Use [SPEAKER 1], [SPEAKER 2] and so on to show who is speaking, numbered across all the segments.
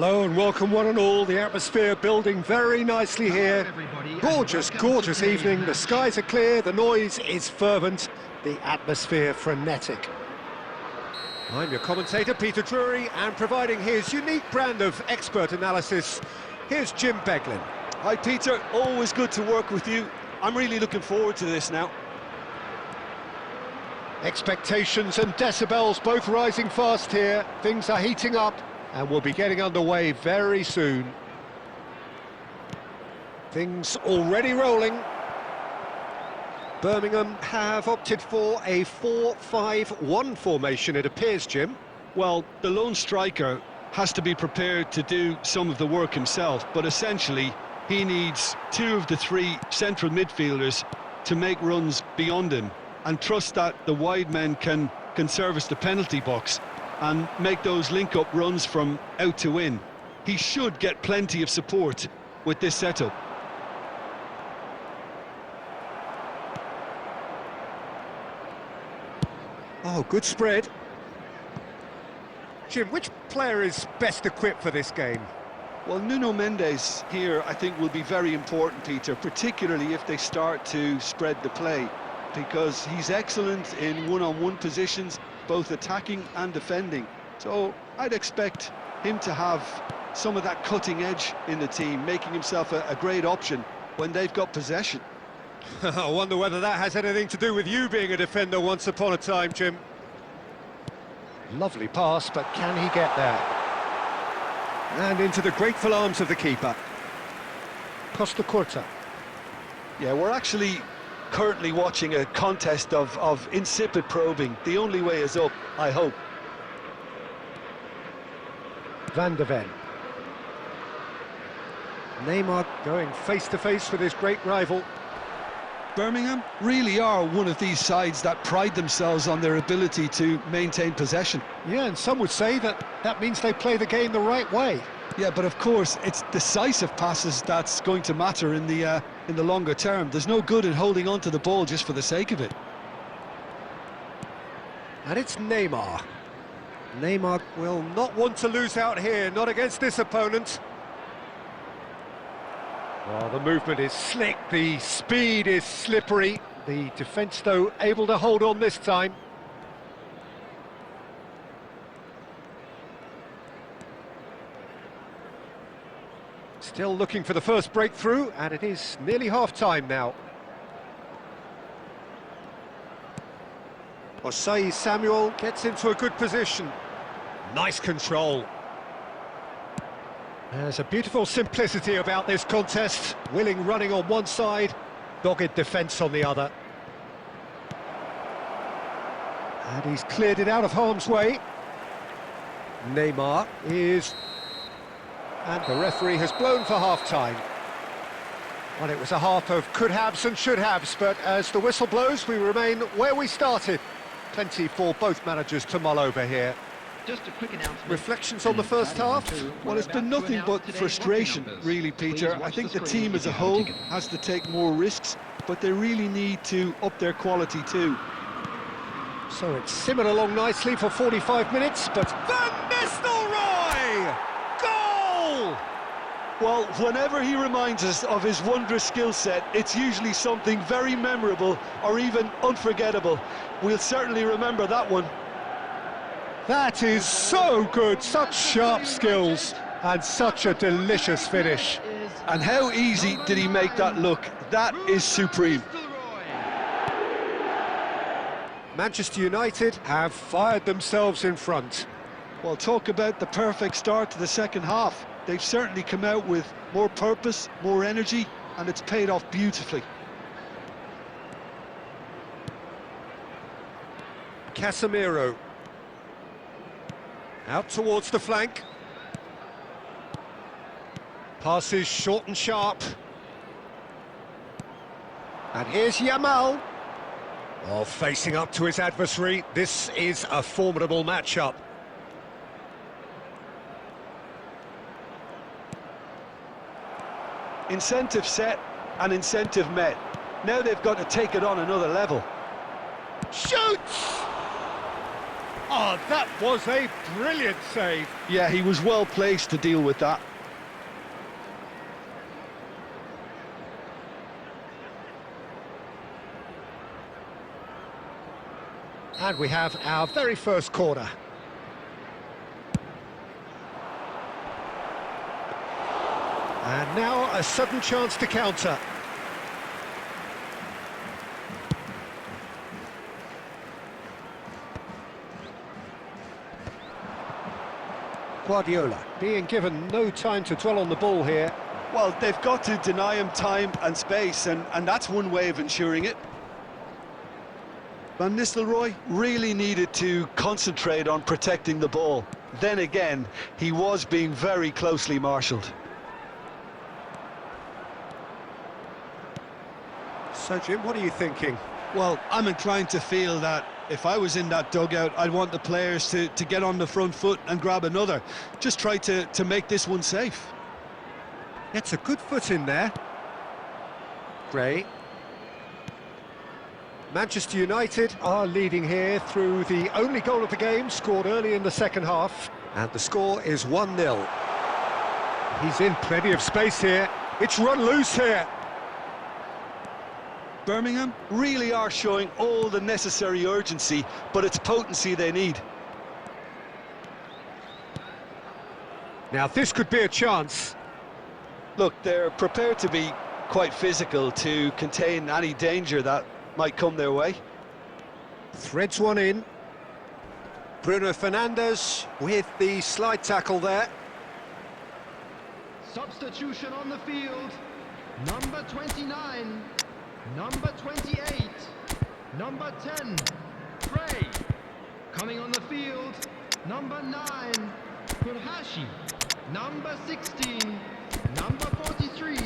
[SPEAKER 1] Hello and welcome one and all. The atmosphere building very nicely here. Gorgeous evening. The skies are clear, the noise is fervent, the atmosphere frenetic. I'm your commentator, Peter Drury, and providing his unique brand of expert analysis, here's Jim Beglin.
[SPEAKER 2] Hi Peter, always good to work with you. I'm really looking forward to this now.
[SPEAKER 1] Expectations and decibels both rising fast here. Things are heating up and we'll be getting underway very soon. Things already rolling. Birmingham have opted for a 4-5-1 formation, it appears, Jim.
[SPEAKER 2] Well, the lone striker has to be prepared to do some of the work himself, but essentially he needs two of the three central midfielders to make runs beyond him and trust that the wide men can service the penalty box and make those link-up runs from out to in. He should get plenty of support with this setup.
[SPEAKER 1] Oh, good spread. Jim, which player is best equipped for this game?
[SPEAKER 2] Well, Nuno Mendes here, I think, will be very important, Peter, particularly if they start to spread the play, because he's excellent in one-on-one positions, both attacking and defending. So I'd expect him to have some of that cutting edge in the team, making himself a great option when they've got possession.
[SPEAKER 1] I wonder whether that has anything to do with you being a defender once upon a time, Jim. Lovely pass, but can he get there? And into the grateful arms of the keeper. Costa Curta.
[SPEAKER 2] Yeah, we're actually currently watching a contest of insipid probing. The only way is up, I hope.
[SPEAKER 1] Van de Ven. Neymar going face-to-face with his great rival.
[SPEAKER 2] Birmingham really are one of these sides that pride themselves on their ability to maintain possession.
[SPEAKER 1] Yeah, and some would say that means they play the game the right way.
[SPEAKER 2] Yeah, but of course, it's decisive passes that's going to matter in the longer term. There's no good in holding on to the ball just for the sake of it.
[SPEAKER 1] And it's Neymar. Neymar will not want to lose out here, not against this opponent. Well, the movement is slick, the speed is slippery. The defence, though, able to hold on this time. Still looking for the first breakthrough, and it is nearly half-time now. Osei Samuel gets into a good position. Nice control. There's a beautiful simplicity about this contest. Willing running on one side, dogged defence on the other. And he's cleared it out of harm's way. Neymar is... And the referee has blown for half-time. Well, it was a half of could-haves and should-haves, but as the whistle blows, we remain where we started. Plenty for both managers to mull over here.
[SPEAKER 3] Just a quick announcement.
[SPEAKER 1] Reflections on the first half?
[SPEAKER 2] Well, it's been nothing but frustration, really, Peter. I think the team as a whole has to take more risks, but they really need to up their quality too.
[SPEAKER 1] So it's simmered along nicely for 45 minutes, but Van Nistelrooy! Goal!
[SPEAKER 2] Well, whenever he reminds us of his wondrous skill set, it's usually something very memorable or even unforgettable. We'll certainly remember that one.
[SPEAKER 1] That is so good, such sharp skills, and such a delicious finish.
[SPEAKER 2] And how easy did he make that look? That is supreme.
[SPEAKER 1] Manchester United have fired themselves in front.
[SPEAKER 2] Well, talk about the perfect start to the second half. They've certainly come out with more purpose, more energy, and it's paid off beautifully.
[SPEAKER 1] Casemiro. Out towards the flank. Passes short and sharp. And here's Yamal. Oh, facing up to his adversary. This is a formidable matchup.
[SPEAKER 2] Incentive set and incentive met. Now they've got to take it on another level.
[SPEAKER 1] Shoots! Oh, that was a brilliant save.
[SPEAKER 2] Yeah, he was well placed to deal with that.
[SPEAKER 1] And we have our very first corner. And now a sudden chance to counter. Guardiola being given no time to dwell on the ball here.
[SPEAKER 2] Well, they've got to deny him time and space, and that's one way of ensuring it. Van Nistelrooy really needed to concentrate on protecting the ball. Then again, he was being very closely marshalled.
[SPEAKER 1] So, Jim, what are you thinking?
[SPEAKER 2] Well, I'm inclined to feel that if I was in that dugout, I'd want the players to get on the front foot and grab another. Just try to make this one safe.
[SPEAKER 1] It's a good foot in there. Gray. Manchester United are leading here through the only goal of the game, scored early in the second half. And the score is 1-0. He's in plenty of space here. It's run loose here.
[SPEAKER 2] Birmingham really are showing all the necessary urgency, but it's potency they need.
[SPEAKER 1] Now this could be a chance.
[SPEAKER 2] Look, they're prepared to be quite physical to contain any danger that might come their way.
[SPEAKER 1] Threads one in. Bruno Fernandes with the slide tackle there.
[SPEAKER 3] Substitution on the field. Number 29. Number 28, number 10, Gray. Coming on the field, number 9, Kurhashi, number 16, number 43.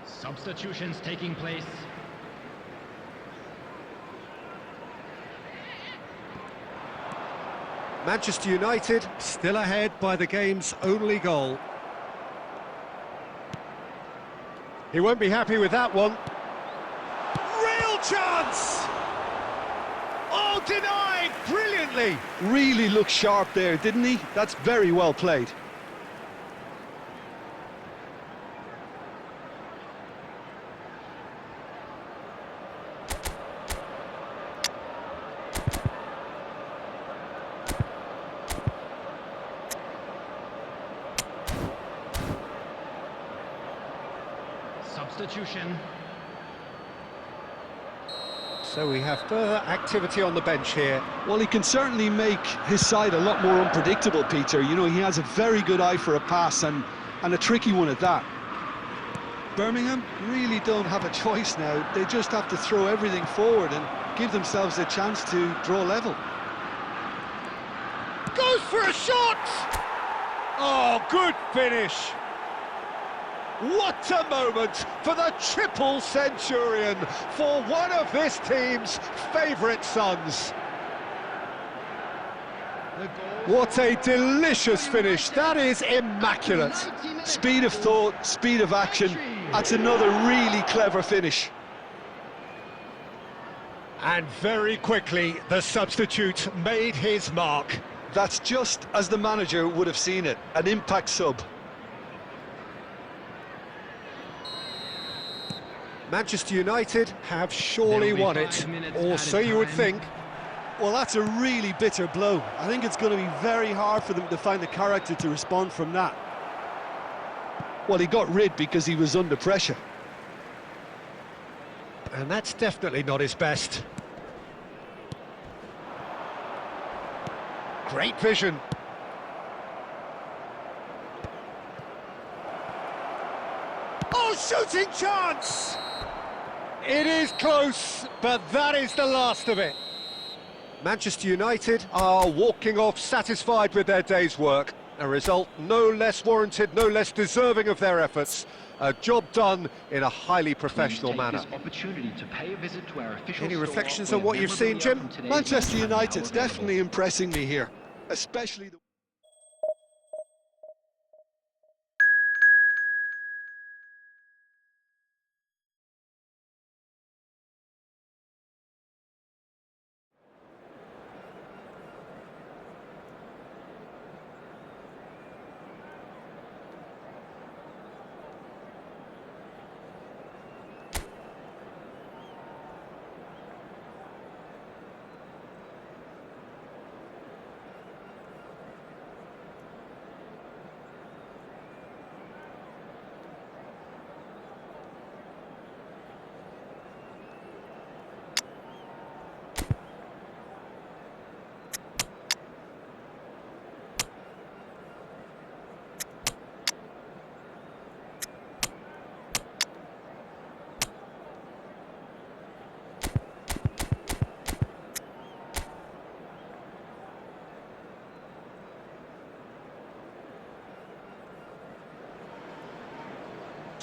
[SPEAKER 3] Substitutions taking place.
[SPEAKER 1] Manchester United still ahead by the game's only goal. He won't be happy with that one. Real chance! Oh, denied brilliantly!
[SPEAKER 2] Really looked sharp there, didn't he? That's very well played.
[SPEAKER 3] Substitution.
[SPEAKER 1] So we have further activity on the bench here.
[SPEAKER 2] Well, he can certainly make his side a lot more unpredictable, Peter. You know, he has a very good eye for a pass and a tricky one at that. Birmingham really don't have a choice now. They just have to throw everything forward and give themselves a chance to draw level.
[SPEAKER 1] Goes for a shot! Oh, good finish! What a moment for the triple centurion, for one of this team's favourite sons. What a delicious finish, that is immaculate.
[SPEAKER 2] Speed of thought, speed of action, that's another really clever finish.
[SPEAKER 1] And very quickly, the substitute made his mark.
[SPEAKER 2] That's just as the manager would have seen it, an impact sub.
[SPEAKER 1] Manchester United have surely won it, or so you would think.
[SPEAKER 2] Well, that's a really bitter blow. I think it's going to be very hard for them to find the character to respond from that. Well, he got rid because he was under pressure.
[SPEAKER 1] And that's definitely not his best. Great vision. Oh, shooting chance! It is close, but that is the last of it. Manchester United are walking off satisfied with their day's work. A result no less warranted, no less deserving of their efforts. A job done in a highly professional manner. Any reflections on what you've seen, Jim?
[SPEAKER 2] Manchester United's definitely impressing me here, especially the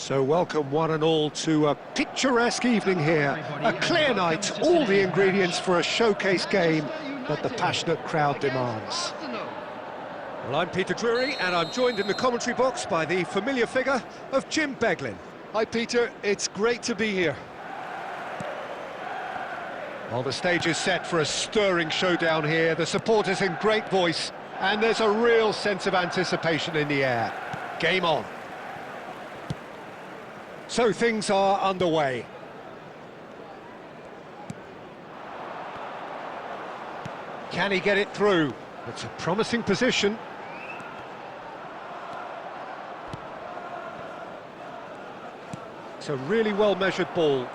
[SPEAKER 1] So welcome one and all to a picturesque evening here. A clear night, all the ingredients for a showcase game that the passionate crowd demands. Well, I'm Peter Drury, and I'm joined in the commentary box by the familiar figure of Jim Beglin.
[SPEAKER 2] Hi Peter, it's great to be here.
[SPEAKER 1] Well, the stage is set for a stirring showdown here. The supporters in great voice, and there's a real sense of anticipation in the air. Game on. So things are underway. Can he get it through? It's a promising position. It's a really well-measured ball.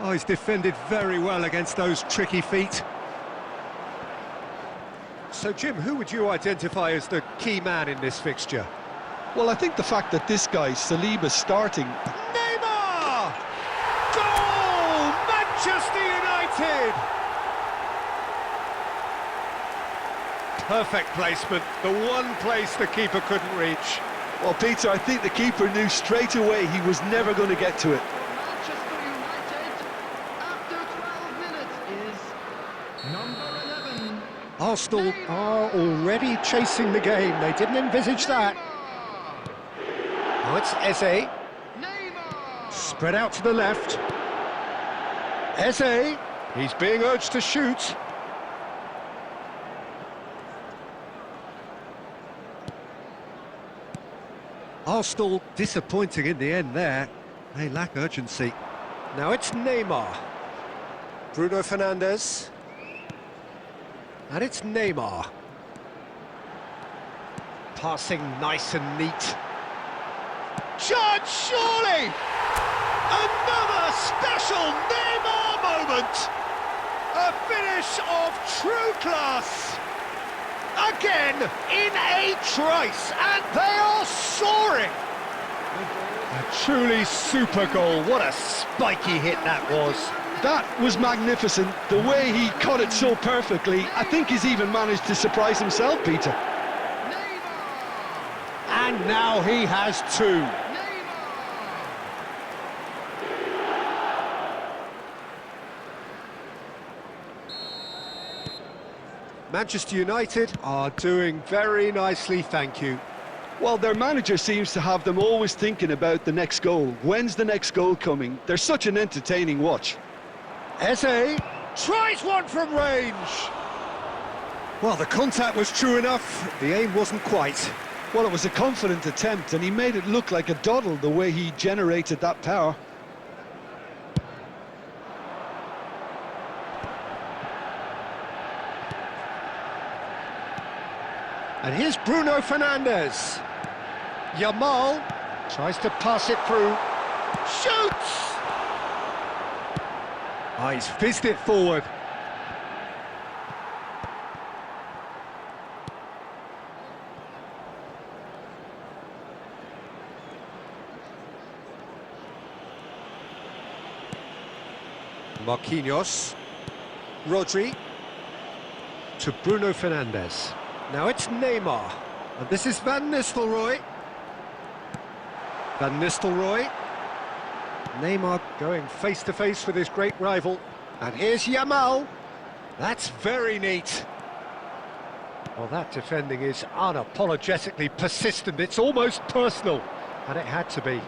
[SPEAKER 1] Oh, he's defended very well against those tricky feet. So, Jim, who would you identify as the key man in this fixture?
[SPEAKER 2] Well, I think the fact that this guy, Saliba's starting...
[SPEAKER 1] Neymar! Goal! Manchester United! Perfect placement, the one place the keeper couldn't reach.
[SPEAKER 2] Well, Peter, I think the keeper knew straight away he was never going to get to it.
[SPEAKER 3] Manchester United, after 12 minutes, is number 11.
[SPEAKER 1] Arsenal are already chasing the game. They didn't envisage that. Now it's Eze.
[SPEAKER 3] Neymar!
[SPEAKER 1] Spread out to the left. Eze. He's being urged to shoot. Arsenal disappointing in the end there. They lack urgency. Now it's Neymar. Bruno Fernandes. And it's Neymar. Passing nice and neat. Judge, surely! Another special Neymar moment! A finish of true class! Again, in a trice, and they are soaring! A truly super goal. What a spiky hit that was.
[SPEAKER 2] That was magnificent. The way he cut it so perfectly, I think he's even managed to surprise himself, Peter.
[SPEAKER 1] And now he has two. Manchester United are doing very nicely, thank you.
[SPEAKER 2] Well, their manager seems to have them always thinking about the next goal. When's the next goal coming? They're such an entertaining watch.
[SPEAKER 1] Eze tries one from range. Well, the contact was true enough, the aim wasn't quite.
[SPEAKER 2] Well, it was a confident attempt, and he made it look like a doddle the way he generated that power.
[SPEAKER 1] And here's Bruno Fernandes. Yamal tries to pass it through. Shoots! Oh, he's fizzed it forward. Marquinhos. Rodri. To Bruno Fernandes. Now it's Neymar, and this is Van Nistelrooy. Van Nistelrooy. Neymar going face-to-face with his great rival. And here's Yamal. That's very neat. Well, that defending is unapologetically persistent. It's almost personal, and it had to be.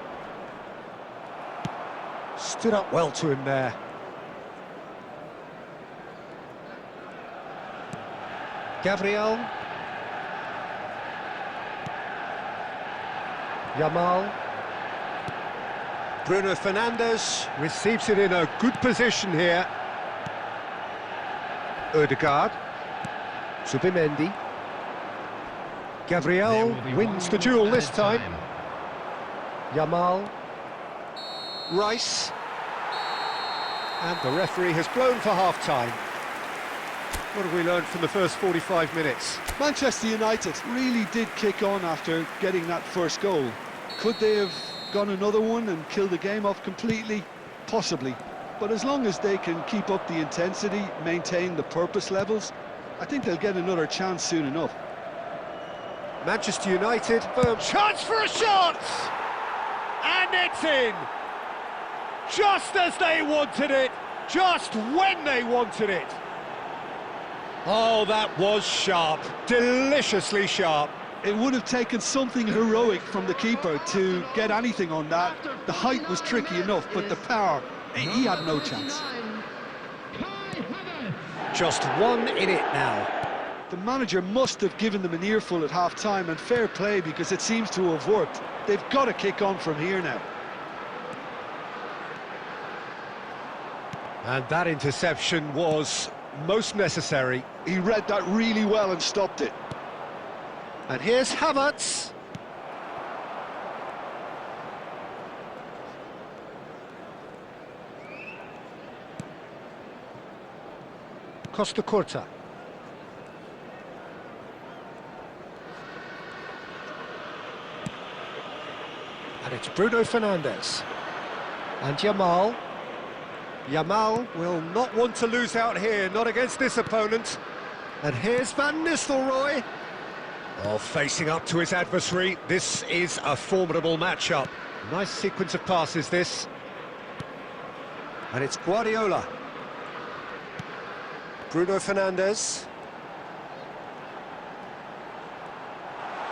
[SPEAKER 1] Stood up well to him there. Gabriel. Yamal. Bruno Fernandes receives it in a good position here. Ødegaard. Zubimendi. Gabriel wins the duel this time. Yamal. Rice. And the referee has blown for half-time. What have we learned from the first 45 minutes?
[SPEAKER 2] Manchester United really did kick on after getting that first goal. Could they have gone another one and killed the game off completely? Possibly. But as long as they can keep up the intensity, maintain the purpose levels, I think they'll get another chance soon enough.
[SPEAKER 1] Manchester United, chance for a shot! And it's in! Just as they wanted it, just when they wanted it. Oh, that was sharp, deliciously sharp.
[SPEAKER 2] It would have taken something heroic from the keeper to get anything on that. The height was tricky enough, but the power, he had no chance.
[SPEAKER 1] Just one in it now.
[SPEAKER 2] The manager must have given them an earful at half-time, and fair play because it seems to have worked. They've got to kick on from here now.
[SPEAKER 1] And that interception was most necessary.
[SPEAKER 2] He read that really well and stopped it.
[SPEAKER 1] And here's Havertz. Costa Curta. And it's Bruno Fernandes. And Yamal. Yamal will not want to lose out here, not against this opponent. And here's Van Nistelrooy. Oh, facing up to his adversary, this is a formidable matchup. Nice sequence of passes, this. And it's Guardiola. Bruno Fernandes.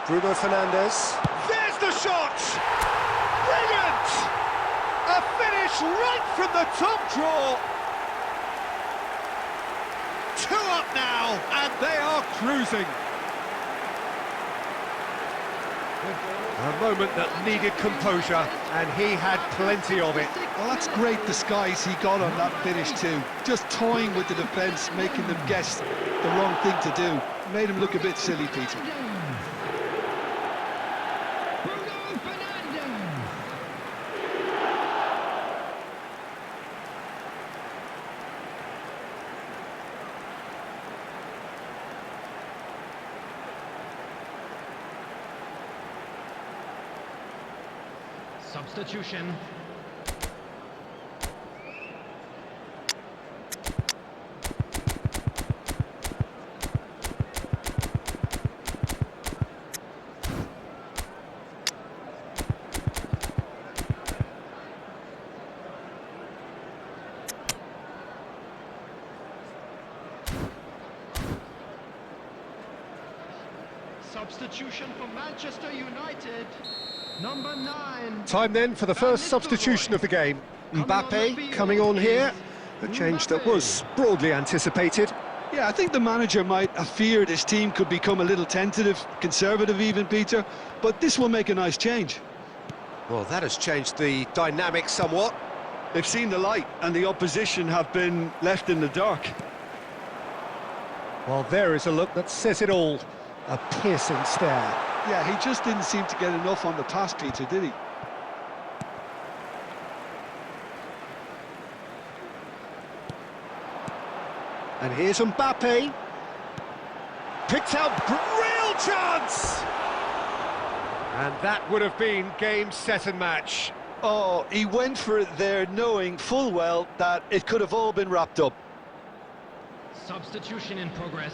[SPEAKER 1] Bruno Fernandes. There's the shot! Brilliant! A finish right from the top draw. 2 up now, and they are cruising. A moment that needed composure, and he had plenty of it.
[SPEAKER 2] Well, that's great disguise he got on that finish too. Just toying with the defence, making them guess the wrong thing to do. Made him look a bit silly, Peter.
[SPEAKER 3] Substitution. Substitution for Manchester United. Number 9.
[SPEAKER 1] Time then for the first substitution of the game. Mbappe coming on here. A change that was broadly anticipated.
[SPEAKER 2] Yeah, I think the manager might have feared his team could become a little tentative, conservative even, Peter, but this will make a nice change.
[SPEAKER 1] Well, that has changed the dynamic somewhat.
[SPEAKER 2] They've seen the light and the opposition have been left in the dark.
[SPEAKER 1] Well, there is a look that says it all. A piercing stare.
[SPEAKER 2] Yeah, he just didn't seem to get enough on the pass, Peter, did he?
[SPEAKER 1] And here's Mbappe. Picked out, real chance! And that would have been game, set and match.
[SPEAKER 2] Oh, he went for it there knowing full well that it could have all been wrapped up.
[SPEAKER 3] Substitution in progress.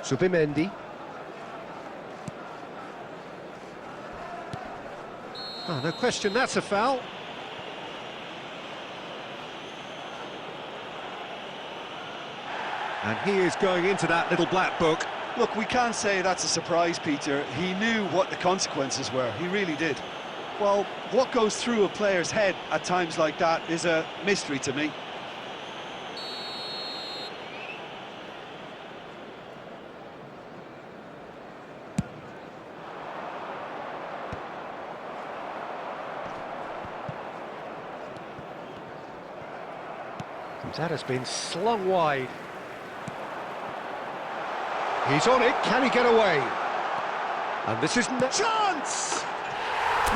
[SPEAKER 1] Zubimendi. Oh, no question, that's a foul. And he is going into that little black book.
[SPEAKER 2] Look, we can't say that's a surprise, Peter. He knew what the consequences were, he really did. Well, what goes through a player's head at times like that is a mystery to me.
[SPEAKER 1] That has been slung wide. He's on it, can he get away? And this is chance!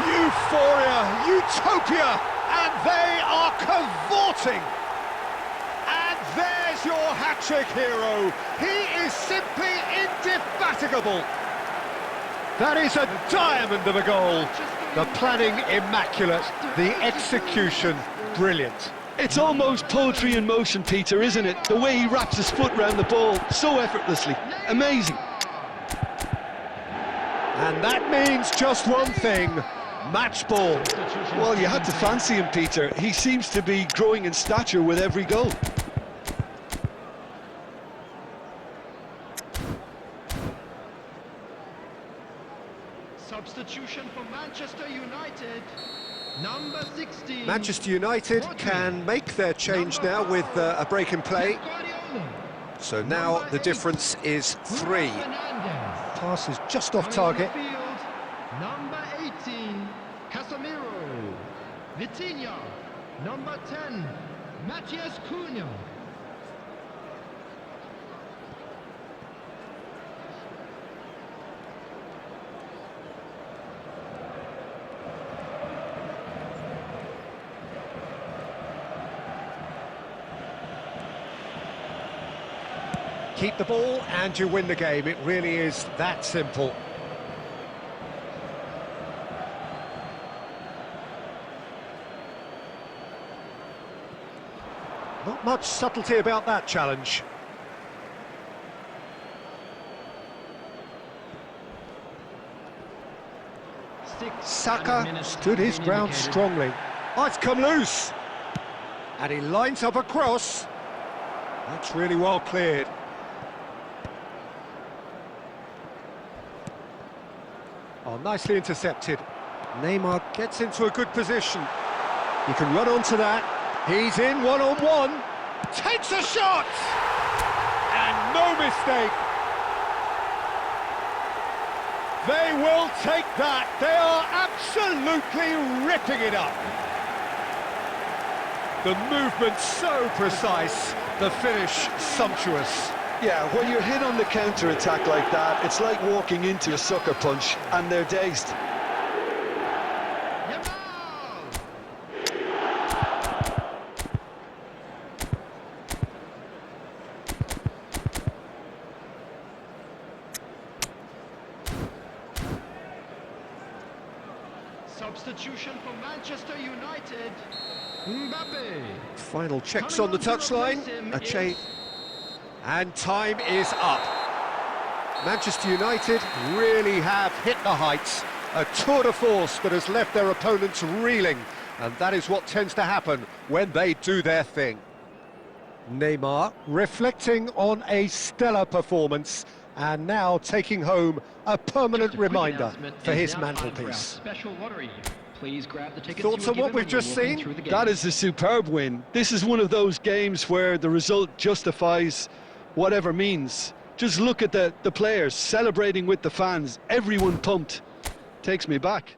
[SPEAKER 1] Euphoria, utopia, and they are cavorting. And there's your hat-trick hero. He is simply indefatigable. That is a diamond of a goal. The planning immaculate, the execution brilliant.
[SPEAKER 2] It's almost poetry in motion, Peter, isn't it? The way he wraps his foot round the ball so effortlessly. Amazing.
[SPEAKER 1] And that means just one thing, match ball.
[SPEAKER 2] Well, you had to fancy him, Peter. He seems to be growing in stature with every goal.
[SPEAKER 3] Substitution for Manchester United. Number 16.
[SPEAKER 1] Manchester United can make their change now with a break in play. So now the difference is 3. Pass is just off target.
[SPEAKER 3] Number 18, Casemiro. Vitinha. Number 10, Matthias Cunha.
[SPEAKER 1] Keep the ball and you win the game. It really is that simple. Not much subtlety about that challenge. Saka stood his ground strongly. Oh, it's come loose. And he lines up a cross. That's really well cleared. Oh, nicely intercepted. Neymar gets into a good position. He can run onto that. He's in one-on-one. Takes a shot! And no mistake. They will take that. They are absolutely ripping it up. The movement so precise. The finish sumptuous.
[SPEAKER 2] Yeah, when you're hit on the counter-attack like that, it's like walking into a sucker punch, and they're dazed.
[SPEAKER 3] Substitution for Manchester United. Mbappe.
[SPEAKER 1] Final checks on the touchline. A change. And time is up. Manchester United really have hit the heights. A tour de force that has left their opponents reeling. And that is what tends to happen when they do their thing. Neymar reflecting on a stellar performance and now taking home a permanent reminder for his mantelpiece. Thoughts on what we've just seen?
[SPEAKER 2] That is a superb win. This is one of those games where the result justifies whatever means. Just look at the players celebrating with the fans. Everyone pumped. Takes me back.